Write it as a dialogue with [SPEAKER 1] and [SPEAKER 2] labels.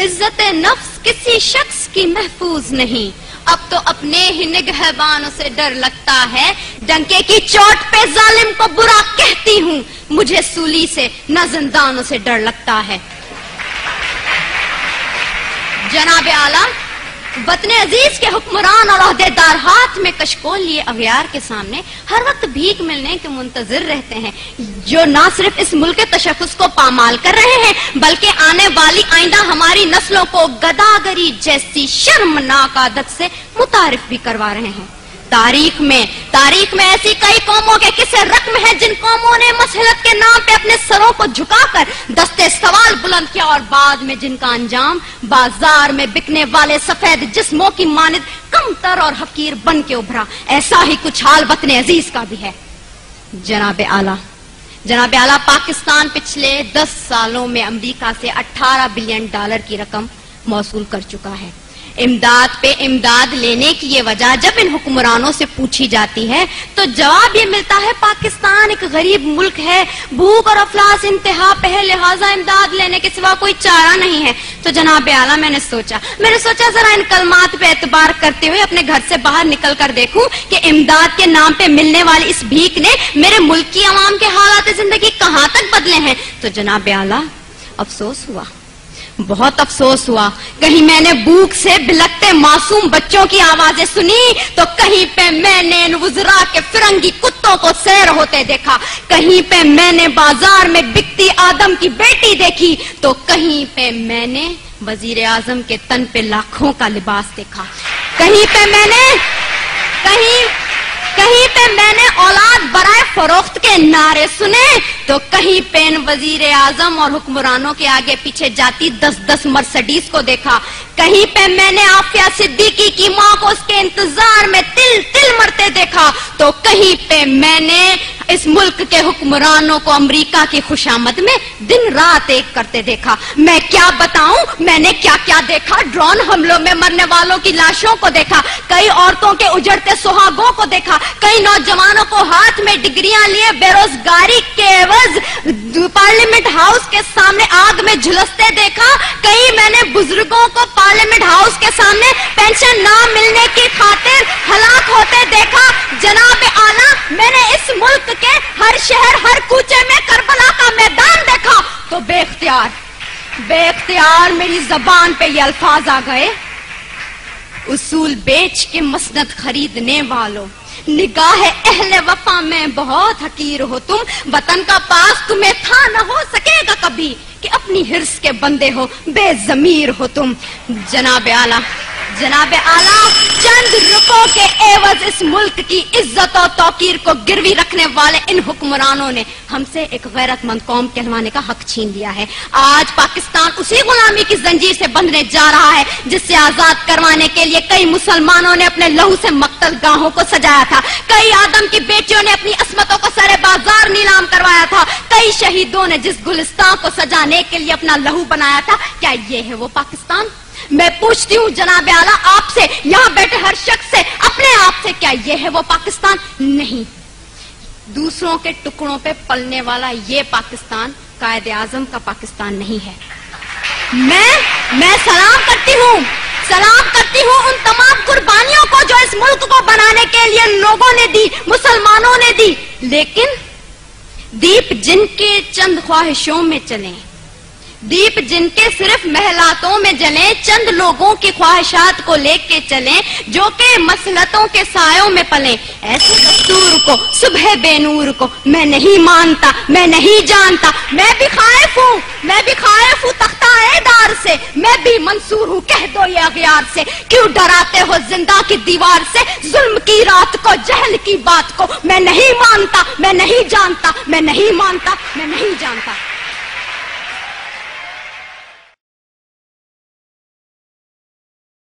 [SPEAKER 1] इज्जत नफ्स किसी शख्स की महफूज नहीं, अब तो अपने ही निगहबानों से डर लगता है। डंके की चोट पे जालिम को बुरा कहती हूँ, मुझे सूली से न जिंदानों से डर लगता है। जनाब आला, वतन अजीज के हुक्मरान और ओहदेदार हाथ में कशकोल लिए अगयार के सामने हर वक्त भीख मिलने के मुंतजिर रहते हैं, जो न सिर्फ इस मुल्क के तशख्खुस को पामाल कर रहे हैं बल्कि आने वाली आइंदा हमारी नस्लों को गदागरी जैसी शर्मनाक आदत से मुतारिफ भी करवा रहे हैं। तारीख में ऐसी कई कौमों के किस्से रकम हैं जिन कौमों ने मसलत के नाम पे अपने सरों को झुकाकर दस्ते सवाल बुलंद किया और बाद में जिनका अंजाम बाजार में बिकने वाले सफेद जिस्मों की मानिद कमतर और हकीर बन के उभरा। ऐसा ही कुछ हाल वतन अजीज का भी है। जनाब आला, पाकिस्तान पिछले 10 सालों में अमेरिका से $18 बिलियन की रकम मौसूल कर चुका है। इमदाद पे इमदाद लेने की ये वजह जब इन हुक्मरानों से पूछी जाती है तो जवाब ये मिलता है पाकिस्तान एक गरीब मुल्क है, भूख और अफलास इंतहा पे है, लिहाजा इमदाद लेने के सिवा कोई चारा नहीं है। तो जनाब आला, मैंने सोचा जरा इन कलमात पे एतबार करते हुए अपने घर से बाहर निकल कर देखूं कि इमदाद के नाम पे मिलने वाली इस भीख ने मेरे मुल्क की आवाम के हालात जिंदगी कहां तक बदले हैं। तो जनाब आला, अफसोस हुआ, बहुत अफसोस हुआ। कहीं मैंने भूख से बिलखते मासूम बच्चों की आवाजें सुनी तो कहीं पे मैंने इन वुज़रा के फिरंगी कुत्तों को सैर होते देखा, कहीं पे मैंने बाजार में बिकती आदम की बेटी देखी तो कहीं पे मैंने वजीर आजम के तन पे लाखों का लिबास देखा, कहीं पे मैंने औलाद बराए फरोख्त के नारे सुने तो कहीं पे इन वजीर आजम और हुक्मरानों के आगे पीछे जाती 10-10 मर्सिडीज को देखा, कहीं पे मैंने आफिया सिद्दीकी की मां को उसके इंतजार में तिल तिल मरते देखा तो कहीं पे मैंने इस मुल्क के हुक्मरानों को अमेरिका की खुशामद में दिन रात एक करते देखा। मैं क्या बताऊं मैंने क्या क्या देखा। ड्रोन हमलों में मरने वालों की लाशों को देखा, कई औरतों के उजड़ते सुहागों को देखा, कई नौजवानों को हाथ में डिग्रियां लिए बेरोजगारी के एवज पार्लियामेंट हाउस के सामने आग में झुलसते देखा, कई मैंने बुजुर्गों को पार्लियामेंट हाउस के सामने पेंशन ना मिलने की खातिर हलाक होते देखा। जनाब आला, मैंने इस मुल्क के हर शहर हर कूचे में करबला का मैदान देखा तो बेख्तियार मेरी जबान पे ये अल्फाज आ गए, उसूल बेच के मसनद खरीदने वालों, निगाह अहले वफा में बहुत हकीर हो तुम, वतन का पास तुम्हें था न हो सकेगा कभी कि अपनी हिर्स के बंदे हो, बेजमीर हो तुम। जनाब आला, चंद रुपयों के एवज इस मुल्क की इज्जत और तौकीर को गिरवी रखने वाले इन हुक्मरानों ने हमसे एक गैरतमंद कौम कहलवाने का हक छीन लिया है। आज पाकिस्तान उसी गुलामी की जंजीर से बंधने जा रहा है जिससे आजाद करवाने के लिए कई मुसलमानों ने अपने लहू से मक्तल गाहों को सजाया था, कई आदम की बेटियों ने अपनी अस्मतों को सरे बाजार नीलाम करवाया था, कई शहीदों ने जिस गुलिस्तान को सजाने के लिए अपना लहू बनाया था। क्या ये है वो पाकिस्तान? मैं पूछती हूँ जनाब आला आपसे, यहाँ बैठे हर शख्स से, अपने आप से, क्या ये है वो पाकिस्तान? नहीं। दूसरों के टुकड़ों पे पलने वाला ये पाकिस्तान कायदे आजम का पाकिस्तान नहीं है। मैं सलाम करती हूँ उन तमाम कुर्बानियों को जो इस मुल्क को बनाने के लिए लोगों ने दी, मुसलमानों ने दी, लेकिन दीप जिनके चंद ख्वाहिशों में चले, दीप जिनके सिर्फ महलातों में जले, चंद लोगों की ख्वाहिशात को लेके चले, जो के मसलतों के सायों में पले, ऐसे दस्तूर को, सुबह बेनूर को मैं नहीं मानता, मैं नहीं जानता। मैं भी खाइफ हूँ तख्ता-ए-दार से, मैं भी मंसूर हूँ कह दो ये अगयार से। क्यों डराते हो जिंदा की दीवार से, जुल्म की रात को, जहल की बात को मैं नहीं मानता, मैं नहीं जानता, मैं नहीं मानता, मैं नहीं जानता।